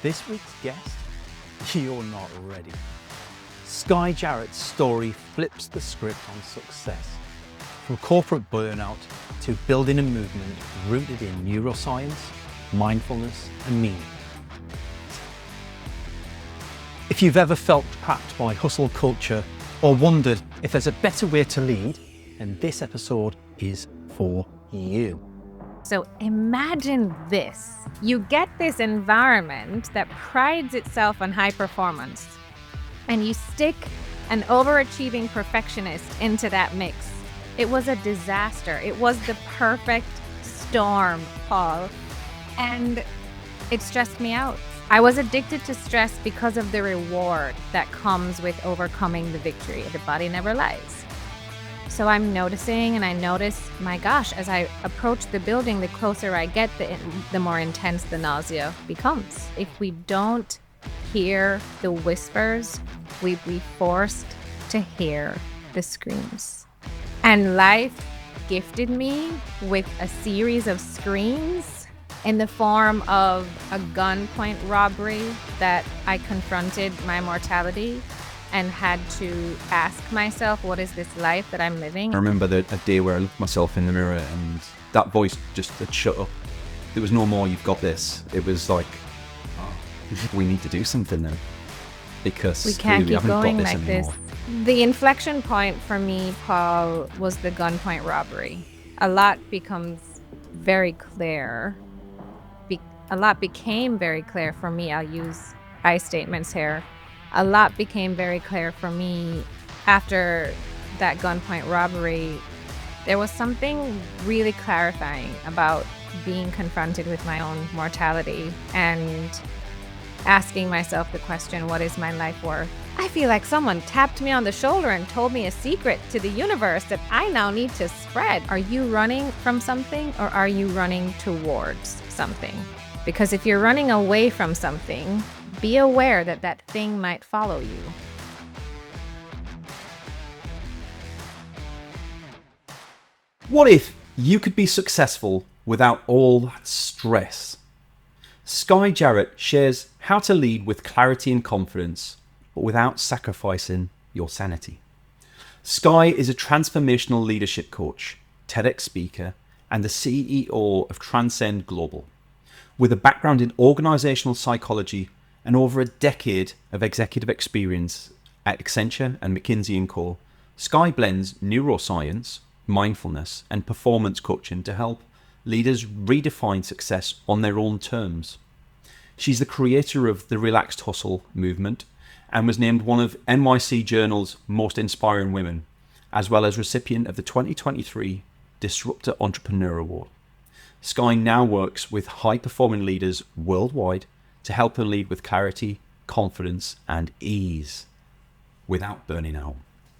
This week's guest, you're not ready. Sky Jarrett's story flips the script on success. From corporate burnout to building a movement rooted in neuroscience, mindfulness, and meaning. If you've ever felt trapped by hustle culture or wondered if there's a better way to lead, then this episode is for you. So imagine this. You get this environment that prides itself on high performance, and you stick an overachieving perfectionist into that mix. It was a disaster. It was the perfect storm, Paul, and it stressed me out. I was addicted to stress because of the reward that comes with overcoming the victory. The body never lies. So I'm noticing, and I notice, my gosh, as I approach the building, the closer I get, the more intense the nausea becomes. If we don't hear the whispers, we'd be forced to hear the screams. And life gifted me with a series of screams in the form of a gunpoint robbery that I confronted my mortality and had to ask myself, what is this life that I'm living? I remember a day where I looked myself in the mirror and that voice just had shut up. There was no more, you've got this. It was like, we need to do something now. Because we can't keep going like anymore. this. The inflection point for me, Paul, was the gunpoint robbery. A lot becomes very clear. A lot became very clear for me. I'll use I statements here. A lot became very clear for me after that gunpoint robbery. There was something really clarifying about being confronted with my own mortality and asking myself the question, what is my life worth? I feel like someone tapped me on the shoulder and told me a secret to the universe that I now need to spread. Are you running from something, or are you running towards something? Because if you're running away from something, be aware that that thing might follow you. What if you could be successful without all that stress? Sky Jarrett shares how to lead with clarity and confidence, but without sacrificing your sanity. Sky is a transformational leadership coach, TEDx speaker, and the CEO of Transcend Global. With a background in organizational psychology and over a decade of executive experience at Accenture and McKinsey & Co., Sky blends neuroscience, mindfulness, and performance coaching to help leaders redefine success on their own terms. She's the creator of the Relaxed Hustle movement and was named one of NYC Journal's Most Inspiring Women, as well as recipient of the 2023 Disruptor Entrepreneur Award. Sky now works with high-performing leaders worldwide to help them lead with clarity, confidence, and ease without burning out.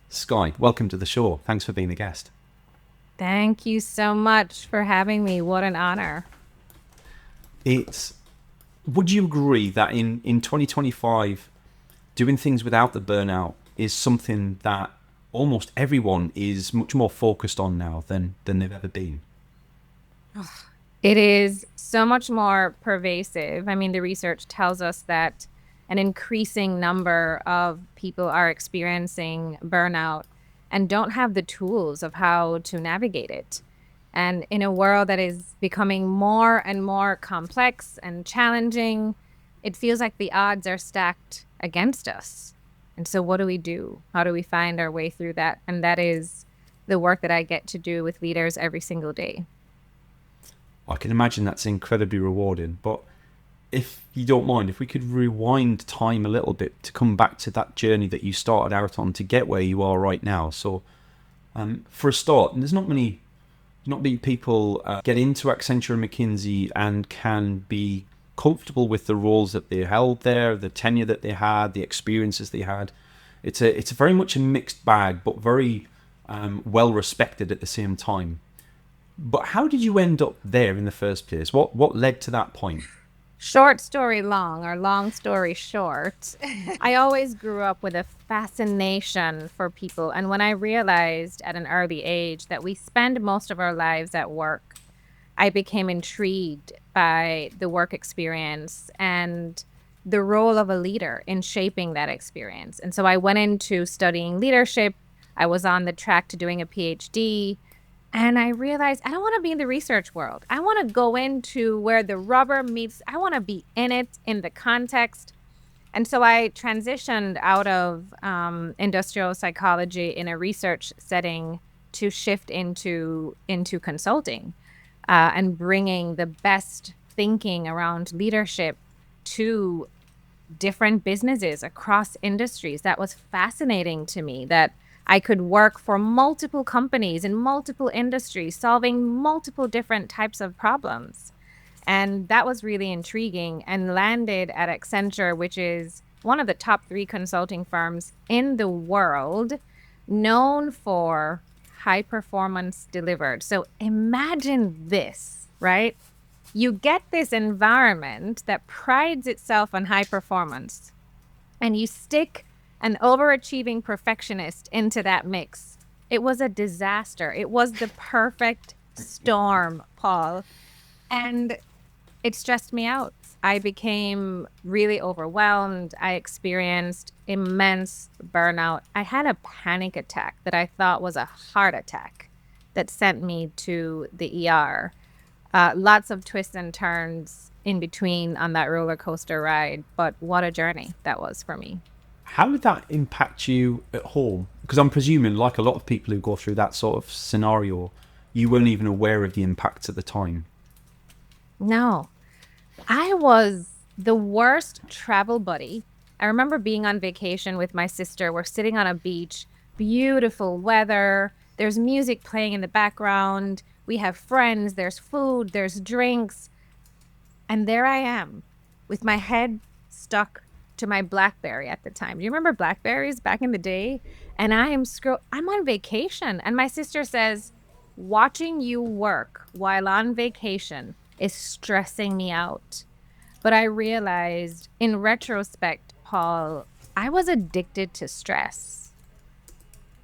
Sky, welcome to the show. Thanks for being a guest. Thank you so much for having me. What an honor. Would you agree that in 2025, doing things without the burnout is something that almost everyone is much more focused on now than they've ever been? It is so much more pervasive. I mean, the research tells us that an increasing number of people are experiencing burnout and don't have the tools of how to navigate it. And in a world that is becoming more and more complex and challenging, it feels like the odds are stacked against us. And so what do we do? How do we find our way through that? And that is the work that I get to do with leaders every single day. I can imagine that's incredibly rewarding. But if you don't mind, if we could rewind time a little bit to come back to that journey that you started out on to get where you are right now. So for a start, and there's not many people get into Accenture and McKinsey and can be comfortable with the roles that they held there, the tenure that they had, the experiences they had. It's a very much a mixed bag, but very well respected at the same time. But how did you end up there in the first place? What led to that point? Short story long, or long story short, I always grew up with a fascination for people. And when I realized at an early age that we spend most of our lives at work, I became intrigued by the work experience and the role of a leader in shaping that experience. And so I went into studying leadership. I was on the track to doing a PhD. And I realized I don't want to be in the research world. I want to go into where the rubber meets. I want to be in it, in the context. And so I transitioned out of industrial psychology in a research setting to shift into consulting and bringing the best thinking around leadership to different businesses across industries. That was fascinating to me, that I could work for multiple companies in multiple industries, solving multiple different types of problems. And that was really intriguing, and landed at Accenture, which is one of the top 3 consulting firms in the world, known for high performance delivered. So imagine this, right? You get this environment that prides itself on high performance, and you stick an overachieving perfectionist into that mix. It was a disaster. It was the perfect storm, Paul. And it stressed me out. I became really overwhelmed. I experienced immense burnout. I had a panic attack that I thought was a heart attack that sent me to the ER. Lots of twists and turns in between on that roller coaster ride, but what a journey that was for me. How did that impact you at home? Because I'm presuming, like a lot of people who go through that sort of scenario, you weren't even aware of the impacts at the time. No, I was the worst travel buddy. I remember being on vacation with my sister. We're sitting on a beach, beautiful weather. There's music playing in the background. We have friends. There's food. There's drinks. And there I am with my head stuck to my BlackBerry at the time. Do you remember BlackBerries back in the day? And I'm on vacation. And my sister says, watching you work while on vacation is stressing me out. But I realized in retrospect, Paul, I was addicted to stress.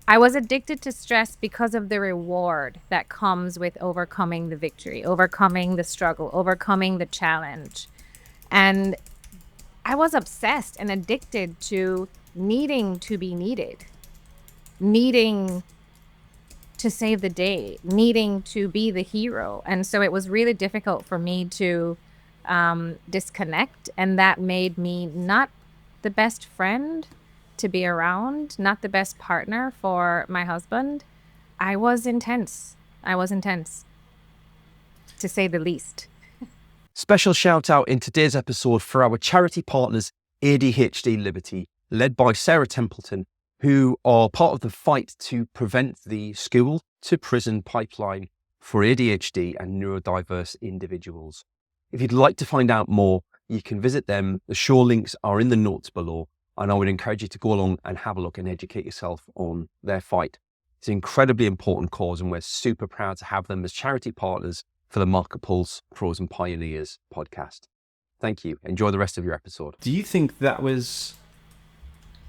I was addicted to stress because of the reward that comes with overcoming the victory, overcoming the struggle, overcoming the challenge. And I was obsessed and addicted to needing to be needed, needing to save the day, needing to be the hero. And so it was really difficult for me to disconnect. And that made me not the best friend to be around, not the best partner for my husband. I was intense, to say the least. Special shout out in today's episode for our charity partners, ADHD Liberty, led by Sarah Templeton, who are part of the fight to prevent the school to prison pipeline for ADHD and neurodiverse individuals. If you'd like to find out more, you can visit them. The show links are in the notes below, and I would encourage you to go along and have a look and educate yourself on their fight. It's an incredibly important cause, and we're super proud to have them as charity partners for the MarketPulse Pros and Pioneers podcast. Thank you. Enjoy the rest of your episode. Do you think that was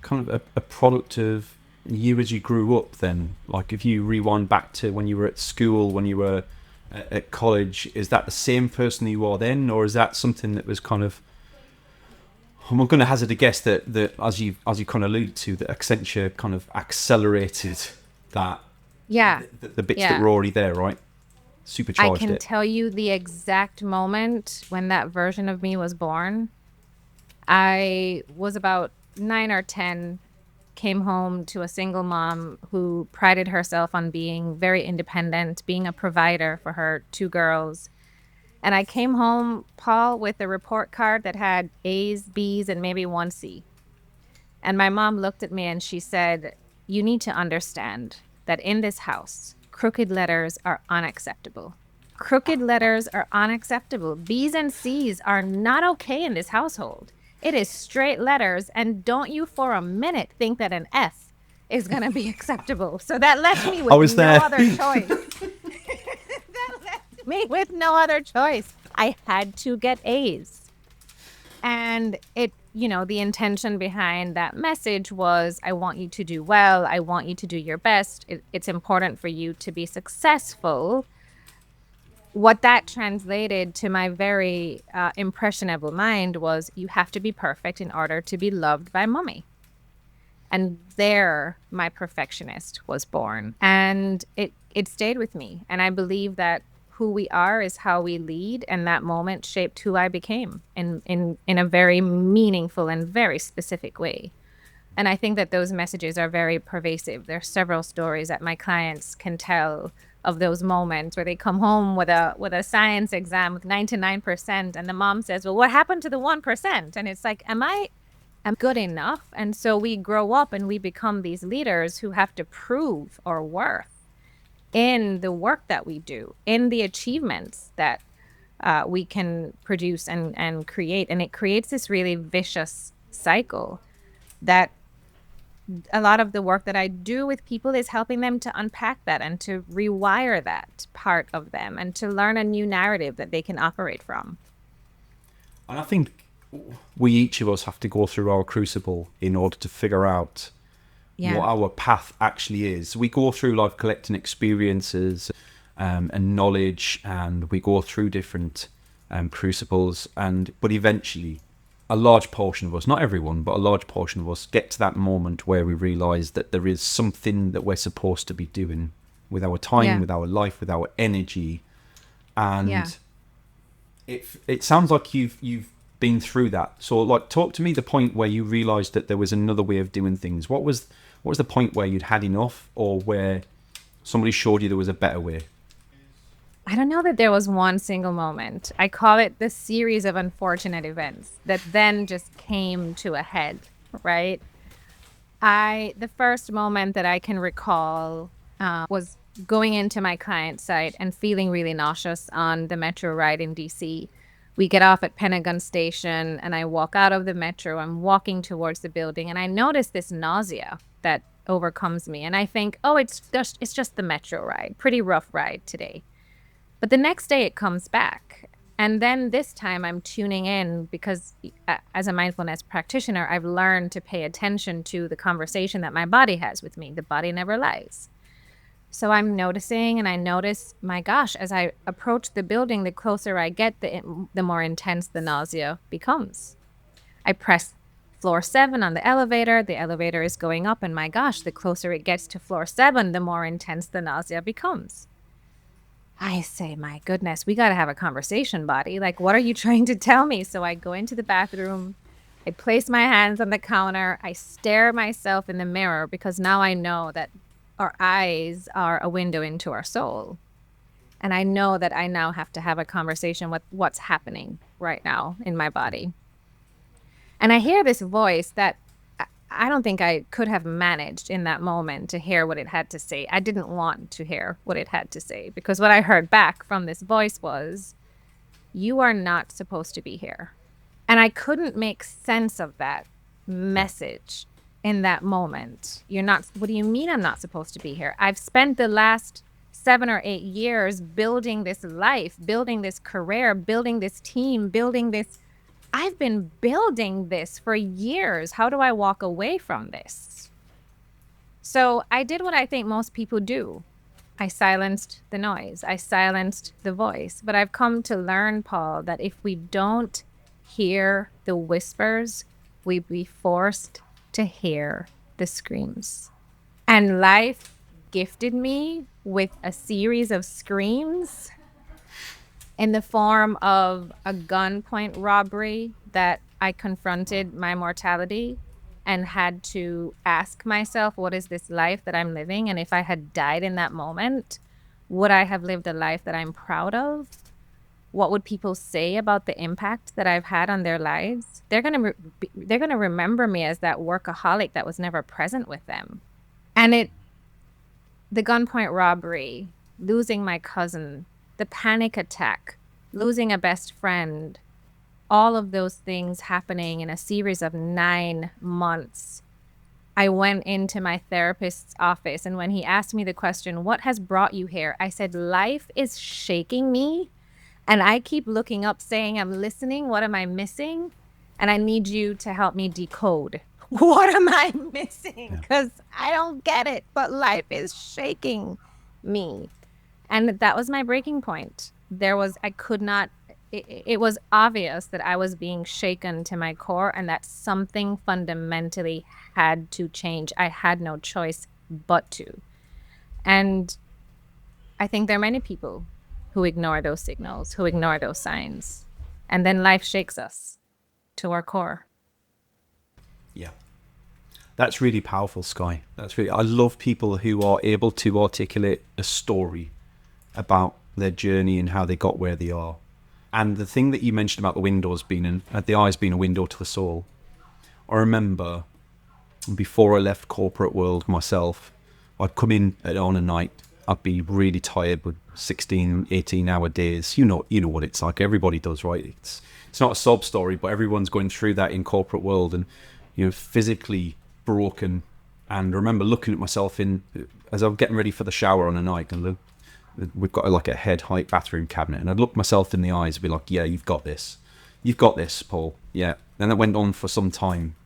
kind of a product of you as you grew up then? Like if you rewind back to when you were at school, when you were at college, is that the same person you are then? Or is that something that was kind of, I'm going to hazard a guess that as you kind of alluded to, that Accenture kind of accelerated that. Yeah. The bits that were already there, right? Supercharged I can it. tell you the exact moment when that version of me was born. I was about 9 or 10, came home to a single mom who prided herself on being very independent, being a provider for her 2 girls. And I came home, Paul, with a report card that had A's, B's, and maybe 1 C. And my mom looked at me and she said, "You need to understand that in this house, crooked letters are unacceptable. Crooked letters are unacceptable. B's and C's are not okay in this household. It is straight letters, and don't you for a minute think that an F is going to be acceptable." So that left me with no other choice. That left me with no other choice. I had to get A's. And it, the intention behind that message was, I want you to do well. I want you to do your best. It's important for you to be successful. what that translated to my very impressionable mind was, you have to be perfect in order to be loved by mommy. And there my perfectionist was born. And it stayed with me. And I believe that who we are is how we lead. And that moment shaped who I became in a very meaningful and very specific way. And I think that those messages are very pervasive. There are several stories that my clients can tell of those moments where they come home with a science exam with 99%, and the mom says, well, what happened to the 1%? And it's like, am good enough? And so we grow up and we become these leaders who have to prove our worth in the work that we do, in the achievements that we can produce and create. And it creates this really vicious cycle that a lot of the work that I do with people is helping them to unpack that and to rewire that part of them and to learn a new narrative that they can operate from. And I think we each of us have to go through our crucible in order to figure out what our path actually is. We go through life collecting experiences and knowledge, and we go through different crucibles, but eventually a large portion of us, not everyone, but a large portion of us get to that moment where we realize that there is something that we're supposed to be doing with our time, with our life, with our energy. And it sounds like you've been through that. So like, talk to me the point where you realized that there was another way of doing things. What was the point where you'd had enough, or where somebody showed you there was a better way? I don't know that there was one single moment. I call it the series of unfortunate events that then just came to a head, right? The first moment that I can recall was going into my client site and feeling really nauseous on the metro ride in DC. We get off at Pentagon Station and I walk out of the metro. I'm walking towards the building and I notice this nausea that overcomes me. And I think, oh, it's just the metro ride. Pretty rough ride today. But the next day it comes back. And then this time I'm tuning in because as a mindfulness practitioner, I've learned to pay attention to the conversation that my body has with me. The body never lies. So I'm noticing, and I notice, my gosh, as I approach the building, the closer I get, the more intense the nausea becomes. I press floor 7 on the elevator. The elevator is going up, and my gosh, the closer it gets to floor 7, the more intense the nausea becomes. I say, my goodness, we got to have a conversation, body. Like, what are you trying to tell me? So I go into the bathroom. I place my hands on the counter. I stare myself in the mirror because now I know that our eyes are a window into our soul. And I know that I now have to have a conversation with what's happening right now in my body. And I hear this voice that I don't think I could have managed in that moment to hear what it had to say. I didn't want to hear what it had to say because what I heard back from this voice was, you are not supposed to be here. And I couldn't make sense of that message in that moment. What do you mean I'm not supposed to be here? I've spent the last 7 or 8 years building this life, building this career, building this team, building this. I've been building this for years. How do I walk away from this? So I did what I think most people do. I silenced the noise. I silenced the voice. But I've come to learn, Paul, that if we don't hear the whispers, we'd be forced to hear the screams. And life gifted me with a series of screams in the form of a gunpoint robbery that I confronted my mortality and had to ask myself, what is this life that I'm living? And if I had died in that moment, would I have lived a life that I'm proud of? What would people say about the impact that I've had on their lives? They're gonna remember me as that workaholic that was never present with them. And the gunpoint robbery, losing my cousin, the panic attack, losing a best friend, all of those things happening in a series of 9 months. I went into my therapist's office, and when he asked me the question, what has brought you here? I said, life is shaking me, and I keep looking up saying, I'm listening. What am I missing? And I need you to help me decode. What am I missing? Because I don't get it, but life is shaking me. And that was my breaking point. I could not, it was obvious that I was being shaken to my core and that something fundamentally had to change. I had no choice but to. And I think there are many people who ignore those signals, who ignore those signs. And then life shakes us to our core. Yeah. That's really powerful, Sky. I love people who are able to articulate a story about their journey and how they got where they are. And the thing that you mentioned about the eyes being a window to the soul. I remember before I left corporate world myself, I'd come in on a night. I'd be really tired with 16, 18-hour days. You know what it's like. Everybody does, right? It's not a sob story, but everyone's going through that in corporate world, and physically broken. And I remember looking at myself as I'm getting ready for the shower on a night, and we've got like a head height bathroom cabinet, and I'd look myself in the eyes and be like, yeah, you've got this, Paul. Yeah. Then that went on for some time,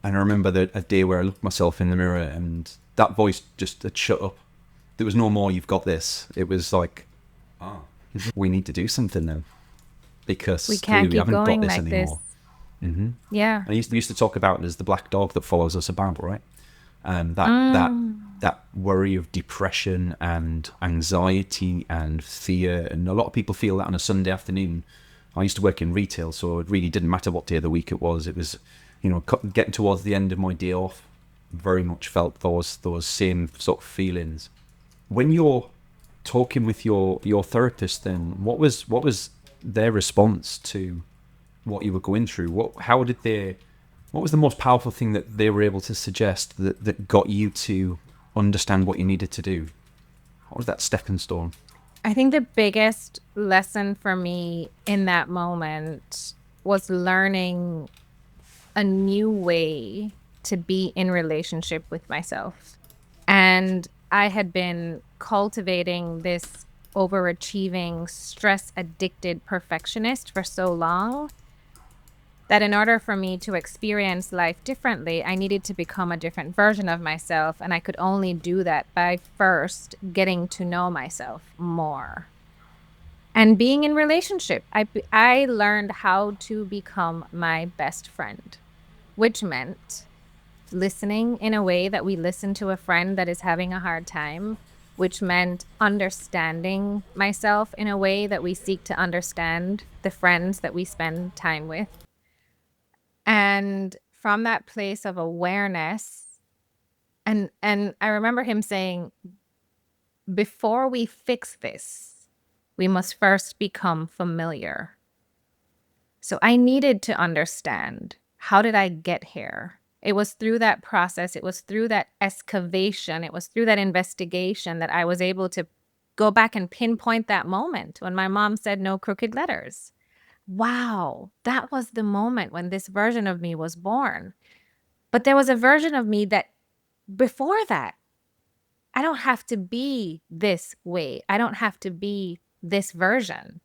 and I remember a day where I looked myself in the mirror and that voice just had shut up. There was no more, you've got this. It was like, we need to do something now, because we can't keep haven't going got this like anymore. this. Mm-hmm. Yeah. I used to talk about it as the black dog that follows us about, right? And that worry of depression and anxiety and fear, and a lot of people feel that on a Sunday afternoon. I used to work in retail, so it really didn't matter what day of the week it was. It was, getting towards the end of my day off, very much felt those same sort of feelings. When you're talking with your therapist, then what was their response to what you were going through? What was the most powerful thing that they were able to suggest that got you to understand what you needed to do? What was that stepping stone? I think the biggest lesson for me in that moment was learning a new way to be in relationship with myself. And I had been cultivating this overachieving, stress-addicted perfectionist for so long that in order for me to experience life differently, I needed to become a different version of myself. And I could only do that by first getting to know myself more. And being in relationship, I learned how to become my best friend, which meant listening in a way that we listen to a friend that is having a hard time, which meant understanding myself in a way that we seek to understand the friends that we spend time with. And from that place of awareness, and I remember him saying, before we fix this, we must first become familiar. So I needed to understand, how did I get here? It was through that process, it was through that excavation, it was through that investigation that I was able to go back and pinpoint that moment when my mom said no crooked letters. Wow, that was the moment when this version of me was born. But there was a version of me that before that, I don't have to be this way. I don't have to be this version.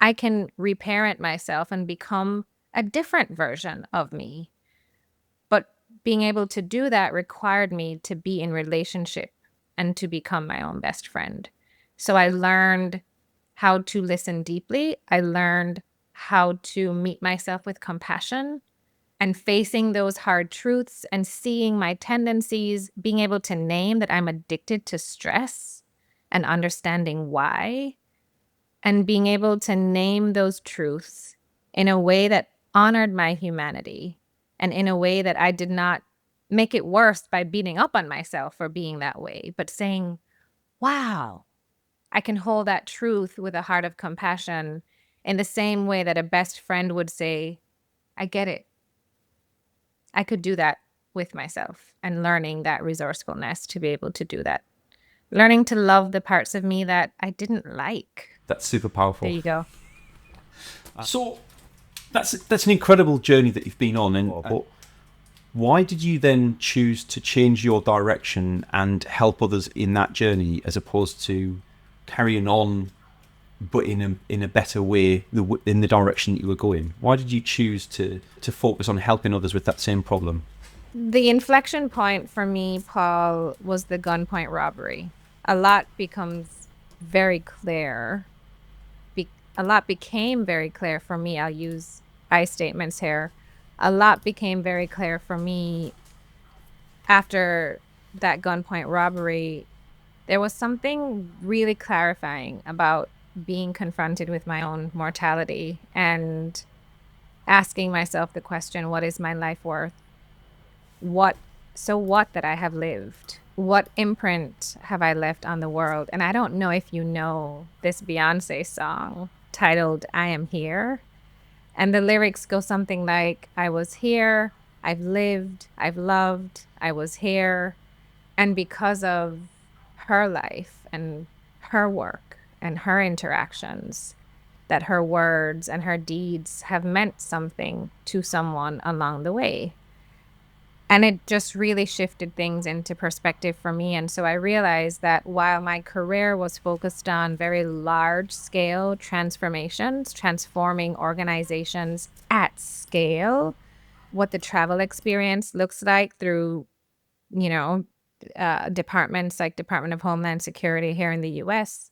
I can reparent myself and become a different version of me. But being able to do that required me to be in relationship and to become my own best friend. So I learned how to listen deeply. I learned how to meet myself with compassion and facing those hard truths and seeing my tendencies, being able to name that I'm addicted to stress and understanding why, and being able to name those truths in a way that honored my humanity and in a way that I did not make it worse by beating up on myself for being that way, but saying, wow, I can hold that truth with a heart of compassion in the same way that a best friend would say, I get it. I could do that with myself, and learning that resourcefulness to be able to do that. Learning to love the parts of me that I didn't like. That's super powerful. There you go. So that's an incredible journey that you've been on. And why did you then choose to change your direction and help others in that journey, as opposed to carrying on, but in a better way, in the direction that you were going? Why did you choose to focus on helping others with that same problem? The inflection point for me, Paul, was the gunpoint robbery. A lot becomes very clear a lot became very clear for me. I'll use I statements here. A lot became very clear for me after that gunpoint robbery. There was something really clarifying about being confronted with my own mortality and asking myself the question, what is my life worth? What that I have lived? What imprint have I left on the world? And I don't know if you know this Beyonce song titled I Am Here. And the lyrics go something like, I was here, I've lived, I've loved, I was here. And because of her life and her work and her interactions, that her words and her deeds have meant something to someone along the way. And it just really shifted things into perspective for me. And so I realized that while my career was focused on very large scale transformations, transforming organizations at scale, what the travel experience looks like through, departments like Department of Homeland Security here in the US,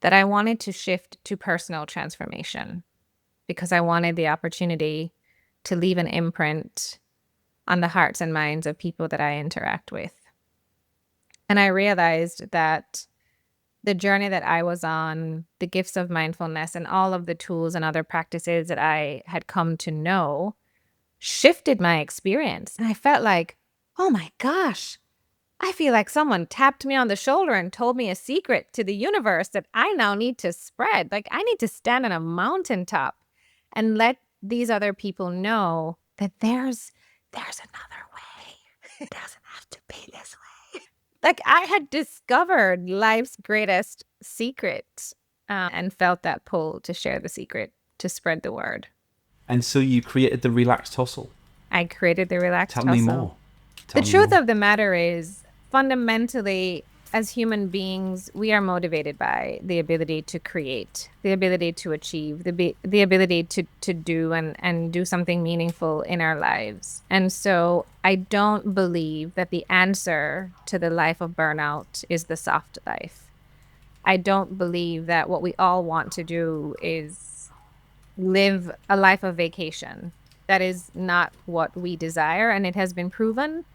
that I wanted to shift to personal transformation because I wanted the opportunity to leave an imprint on the hearts and minds of people that I interact with. And I realized that the journey that I was on, the gifts of mindfulness and all of the tools and other practices that I had come to know shifted my experience. And I felt like, oh my gosh, I feel like someone tapped me on the shoulder and told me a secret to the universe that I now need to spread. Like I need to stand on a mountaintop and let these other people know that there's another way. It doesn't have to be this way. Like I had discovered life's greatest secret and felt that pull to share the secret, to spread the word. And so you created the Relaxed Hustle. I created the Relaxed Hustle. Tell me more. The truth of the matter is, fundamentally, as human beings, we are motivated by the ability to create, the ability to achieve, the ability to do and do something meaningful in our lives. And so I don't believe that the answer to the life of burnout is the soft life. I don't believe that what we all want to do is live a life of vacation. That is not what we desire, and it has been proven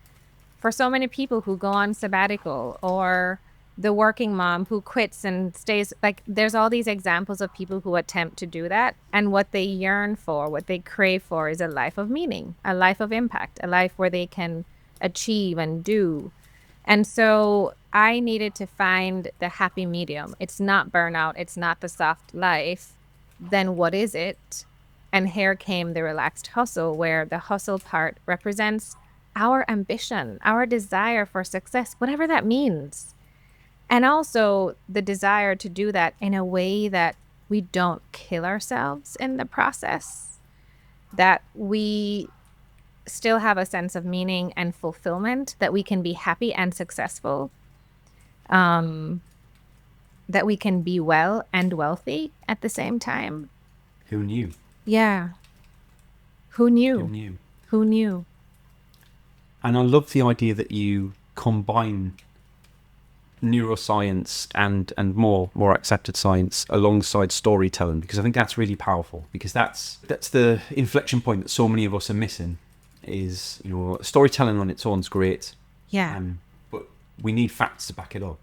for so many people who go on sabbatical, or the working mom who quits and stays. Like there's all these examples of people who attempt to do that, and what they yearn for, what they crave for is a life of meaning, a life of impact, a life where they can achieve and do. And so I needed to find the happy medium. It's not burnout, it's not the soft life. Then what is it? And here came the Relaxed Hustle, where the hustle part represents our ambition, our desire for success, whatever that means. And also the desire to do that in a way that we don't kill ourselves in the process, that we still have a sense of meaning and fulfillment, that we can be happy and successful, that we can be well and wealthy at the same time. Who knew? Yeah. Who knew? Who knew? Who knew? And I love the idea that you combine neuroscience and more accepted science alongside storytelling, because I think that's really powerful, because that's the inflection point that so many of us are missing. Is, storytelling on its own is great. Yeah. But we need facts to back it up.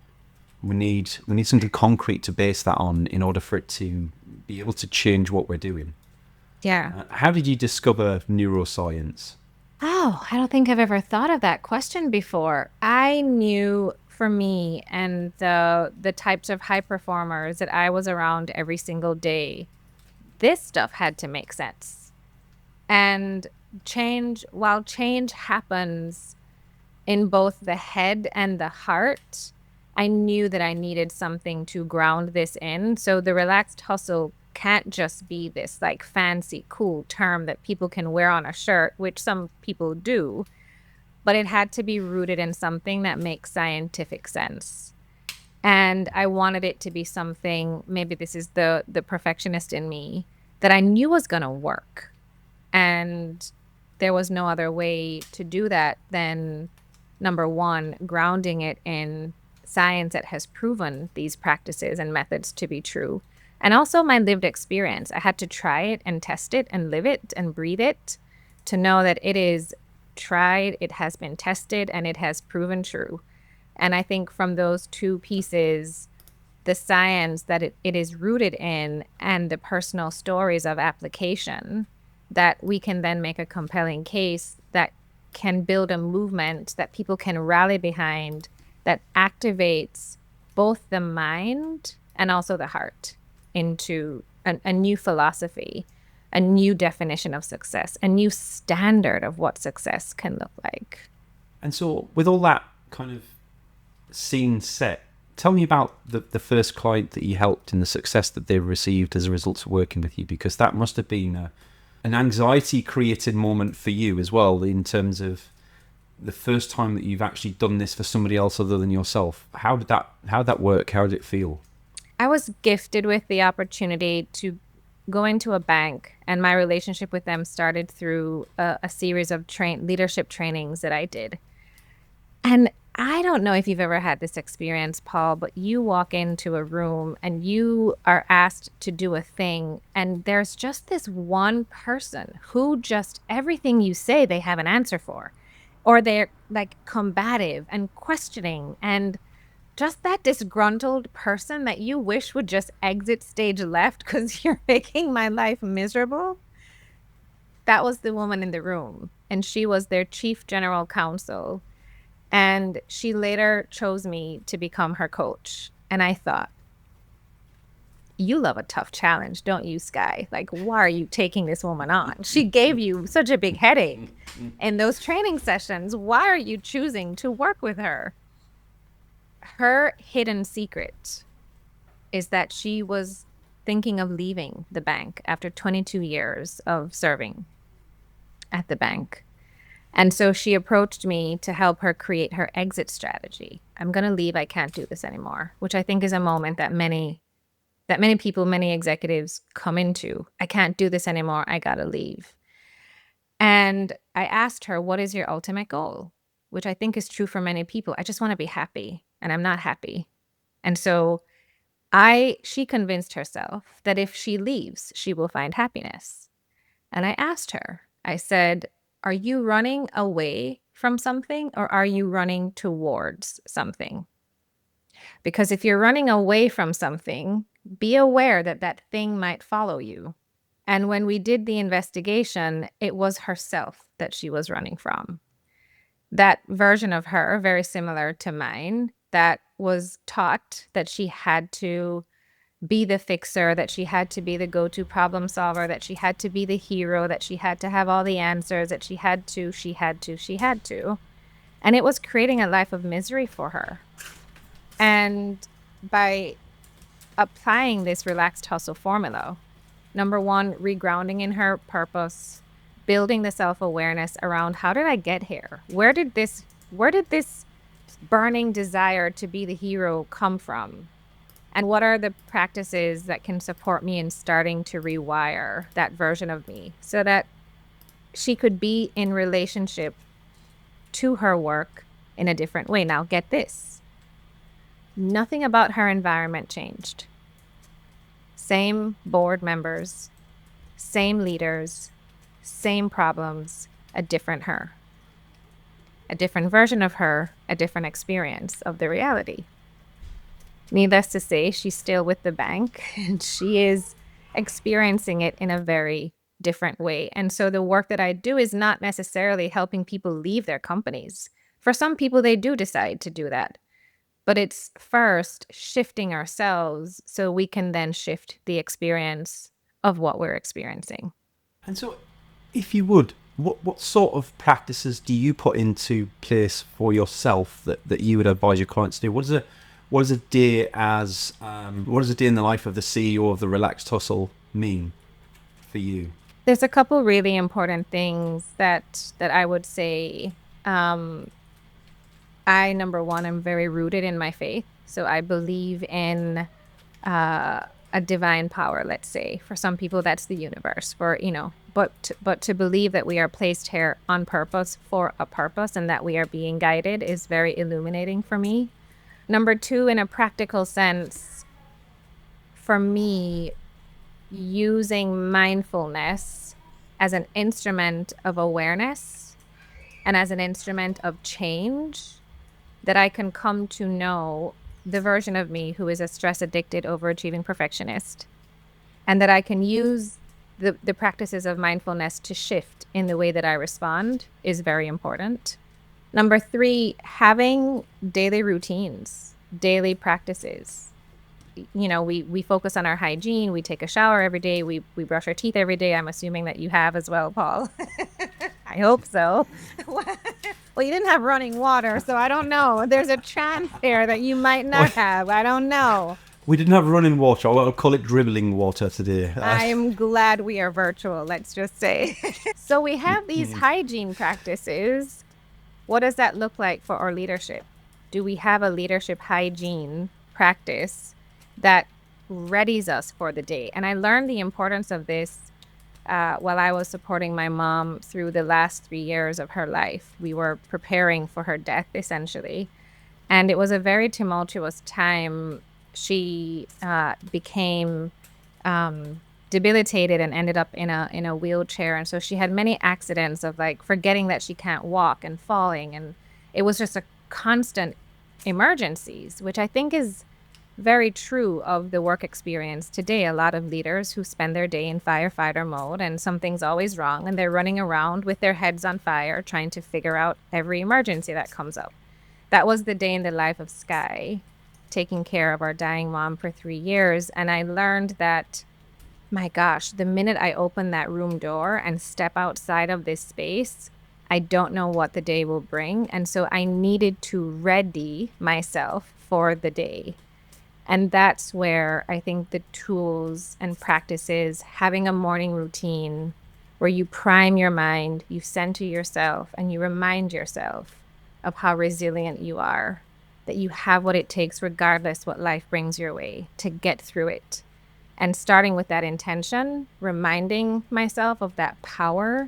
We need something concrete to base that on in order for it to be able to change what we're doing. Yeah. How did you discover neuroscience? Oh, I don't think I've ever thought of that question before. I knew for me and the types of high performers that I was around every single day, this stuff had to make sense. And while change happens in both the head and the heart, I knew that I needed something to ground this in. So the Relaxed Hustle can't just be this like fancy, cool term that people can wear on a shirt, which some people do, but it had to be rooted in something that makes scientific sense. And I wanted it to be something, maybe this is the perfectionist in me, that I knew was going to work. And there was no other way to do that than, number one, grounding it in science that has proven these practices and methods to be true. And also my lived experience. I had to try it and test it and live it and breathe it to know that it is tried, it has been tested, and it has proven true. And I think from those two pieces, the science that it is rooted in and the personal stories of application, that we can then make a compelling case that can build a movement that people can rally behind that activates both the mind and also the heart into a new philosophy, a new definition of success, a new standard of what success can look like. And so with all that kind of scene set, tell me about the first client that you helped and the success that they received as a result of working with you, because that must have been an anxiety created moment for you as well, in terms of the first time that you've actually done this for somebody else other than yourself. How did that work? How did it feel? I was gifted with the opportunity to go into a bank, and my relationship with them started through a series of leadership trainings that I did. And I don't know if you've ever had this experience, Paul, but you walk into a room and you are asked to do a thing, and there's just this one person who just everything you say they have an answer for, or they're like combative and questioning, and just that disgruntled person that you wish would just exit stage left because you're making my life miserable. That was the woman in the room, and she was their chief general counsel. And she later chose me to become her coach. And I thought, you love a tough challenge, don't you, Sky? Like, why are you taking this woman on? She gave you such a big headache in those training sessions. Why are you choosing to work with her? Her hidden secret is that she was thinking of leaving the bank after 22 years of serving at the bank. And so she approached me to help her create her exit strategy. I'm going to leave. I can't do this anymore, which I think is a moment that many people, many executives come into. I can't do this anymore. I got to leave. And I asked her, what is your ultimate goal? Which I think is true for many people. I just want to be happy, and I'm not happy. And so she convinced herself that if she leaves, she will find happiness. And I asked her, I said, are you running away from something, or are you running towards something? Because if you're running away from something, be aware that that thing might follow you. And when we did the investigation, it was herself that she was running from. That version of her, very similar to mine, that was taught that she had to be the fixer, that she had to be the go-to problem solver, that she had to be the hero, that she had to have all the answers, that she had to. And it was creating a life of misery for her. And by applying this relaxed hustle formula, number one, regrounding in her purpose, building the self-awareness around how did I get here? Where did this burning desire to be the hero come from? And what are the practices that can support me in starting to rewire that version of me so that she could be in relationship to her work in a different way? Now, get this. Nothing about her environment changed. Same board members, same leaders, same problems, a different her. A different version of her, a different experience of the reality. Needless to say, she's still with the bank, and she is experiencing it in a very different way. And so the work that I do is not necessarily helping people leave their companies. For some people, they do decide to do that. But it's first shifting ourselves so we can then shift the experience of what we're experiencing. And so, if you would, what sort of practices do you put into place for yourself that you would advise your clients to do? What does a day in the life of the CEO of the Relaxed Hustle mean for you? There's a couple really important things that I would say. Number one, I'm very rooted in my faith. So I believe in a divine power, let's say. For some people, that's the universe. But to believe that we are placed here on purpose for a purpose and that we are being guided is very illuminating for me. Number two, in a practical sense, for me, using mindfulness as an instrument of awareness and as an instrument of change, that I can come to know the version of me who is a stress addicted, overachieving perfectionist, and that I can use the practices of mindfulness to shift in the way that I respond is very important. Number 3, having daily routines, daily practices. You know, we focus on our hygiene. We take a shower every day. We brush our teeth every day. I'm assuming that you have as well, Paul. I hope so. Well, you didn't have running water, so I don't know. There's a chance there that you might not have. I don't know. We didn't have running water. I'll call it dribbling water today. I'm glad we are virtual, let's just say. So we have these hygiene practices. What does that look like for our leadership? Do we have a leadership hygiene practice that readies us for the day? And I learned the importance of this while I was supporting my mom through the last 3 years of her life. We were preparing for her death, essentially. And it was a very tumultuous time. She became debilitated and ended up in a wheelchair. And so she had many accidents of like forgetting that she can't walk and falling. And it was just a constant emergencies, which I think is very true of the work experience today. A lot of leaders who spend their day in firefighter mode and something's always wrong and they're running around with their heads on fire trying to figure out every emergency that comes up. That was the day in the life of Sky, taking care of our dying mom for 3 years. And I learned that, my gosh, the minute I open that room door and step outside of this space, I don't know what the day will bring. And so I needed to ready myself for the day. And that's where I think the tools and practices, having a morning routine where you prime your mind, you center yourself, and you remind yourself of how resilient you are, that you have what it takes regardless what life brings your way to get through it. And starting with that intention, reminding myself of that power,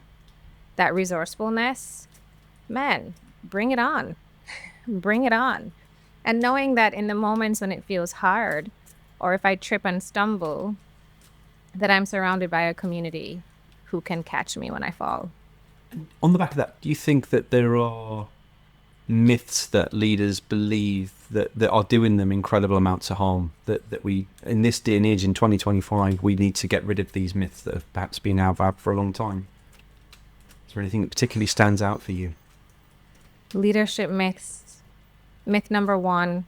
that resourcefulness, man, bring it on. Bring it on. And knowing that in the moments when it feels hard, or if I trip and stumble, that I'm surrounded by a community who can catch me when I fall. On the back of that, do you think that there are myths that leaders believe that are doing them incredible amounts of harm, that we, in this day and age, in 2025, we need to get rid of these myths that have perhaps been out for a long time? Is there anything that particularly stands out for you? Leadership myths. Myth number 1,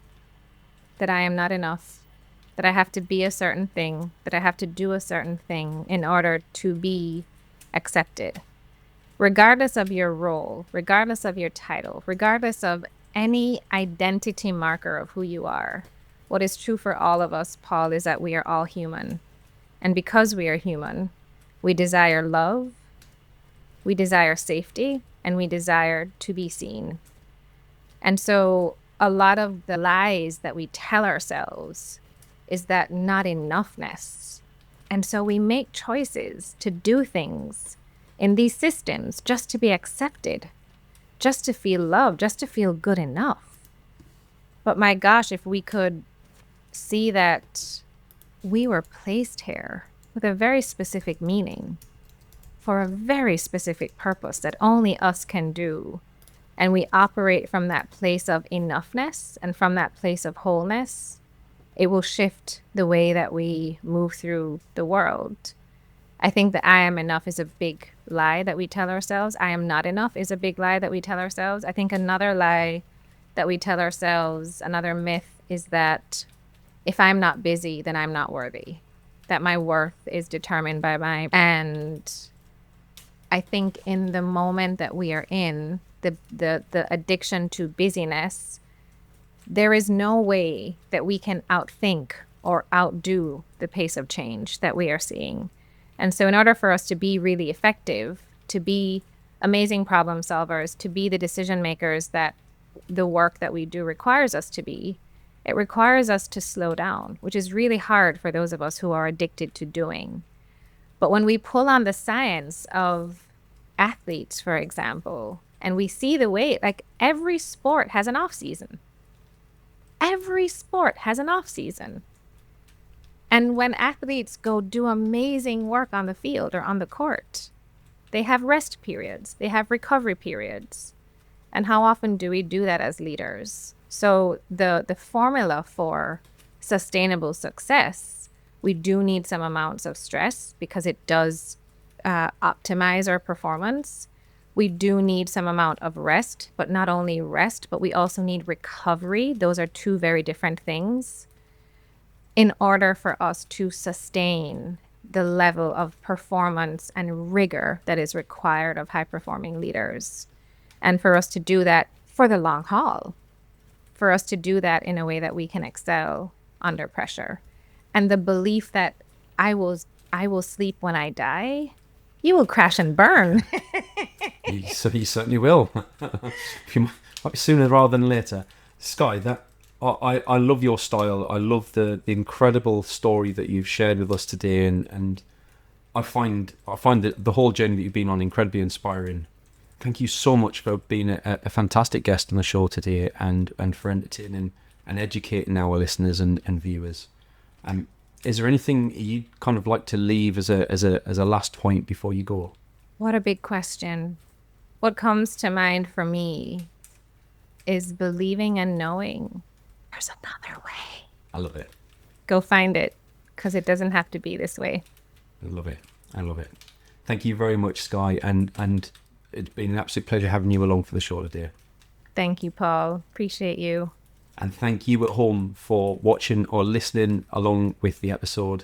that I am not enough, that I have to be a certain thing, that I have to do a certain thing in order to be accepted. Regardless of your role, regardless of your title, regardless of any identity marker of who you are, what is true for all of us, Paul, is that we are all human. And because we are human, we desire love, we desire safety, and we desire to be seen. And so a lot of the lies that we tell ourselves is that not enoughness. And so we make choices to do things in these systems just to be accepted, just to feel loved, just to feel good enough. But my gosh, if we could see that we were placed here with a very specific meaning for a very specific purpose that only us can do, and we operate from that place of enoughness and from that place of wholeness, it will shift the way that we move through the world. I think that I am enough is a big lie that we tell ourselves. I am not enough is a big lie that we tell ourselves. I think another lie that we tell ourselves, another myth, is that if I'm not busy, then I'm not worthy, that my worth is determined by my... And I think in the moment that we are in, the addiction to busyness, there is no way that we can outthink or outdo the pace of change that we are seeing. And so in order for us to be really effective, to be amazing problem solvers, to be the decision makers that the work that we do requires us to be, it requires us to slow down, which is really hard for those of us who are addicted to doing. But when we pull on the science of athletes, for example, and we see the way, like every sport has an off season. Every sport has an off season. And when athletes go do amazing work on the field or on the court, they have rest periods, they have recovery periods. And how often do we do that as leaders? So the formula for sustainable success, we do need some amounts of stress because it does optimize our performance. We do need some amount of rest, but not only rest, but we also need recovery. Those are two very different things in order for us to sustain the level of performance and rigor that is required of high-performing leaders. And for us to do that for the long haul, for us to do that in a way that we can excel under pressure. And the belief that I will sleep when I die, you will crash and burn. You certainly will. You might be sooner rather than later. Sky, I love your style. I love the incredible story that you've shared with us today, and I find that the whole journey that you've been on incredibly inspiring. Thank you so much for being a fantastic guest on the show today, and for entertaining and educating our listeners and viewers. Is there anything you'd kind of like to leave as a last point before you go? What a big question. What comes to mind for me is believing and knowing there's another way. I love it. Go find it, because it doesn't have to be this way. I love it. Thank you very much, Sky, and it's been an absolute pleasure having you along for the show today. Thank you, Paul. Appreciate you. And thank you at home for watching or listening along with the episode.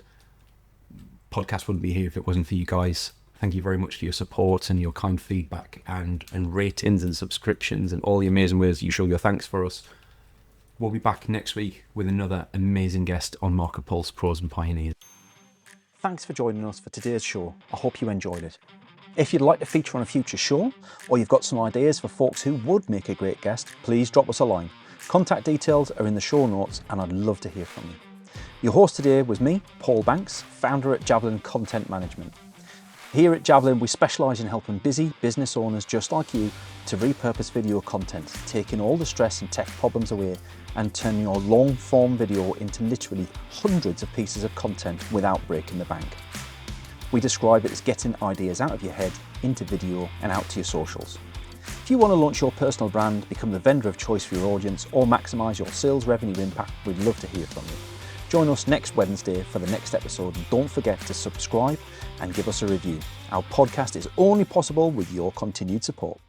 Podcast wouldn't be here if it wasn't for you guys. Thank you very much for your support and your kind feedback and ratings and subscriptions and all the amazing ways you show your thanks for us. We'll be back next week with another amazing guest on MarketPulse Pros and Pioneers. Thanks for joining us for today's show. I hope you enjoyed it. If you'd like to feature on a future show, or you've got some ideas for folks who would make a great guest, please drop us a line. Contact details are in the show notes, and I'd love to hear from you. Your host today was me, Paul Banks, founder at Javelin Content Management. Here at Javelin, we specialise in helping busy business owners just like you to repurpose video content, taking all the stress and tech problems away and turning your long-form video into literally hundreds of pieces of content without breaking the bank. We describe it as getting ideas out of your head into video and out to your socials. If you want to launch your personal brand, become the vendor of choice for your audience, or maximise your sales revenue impact, we'd love to hear from you. Join us next Wednesday for the next episode, and don't forget to subscribe and give us a review. Our podcast is only possible with your continued support.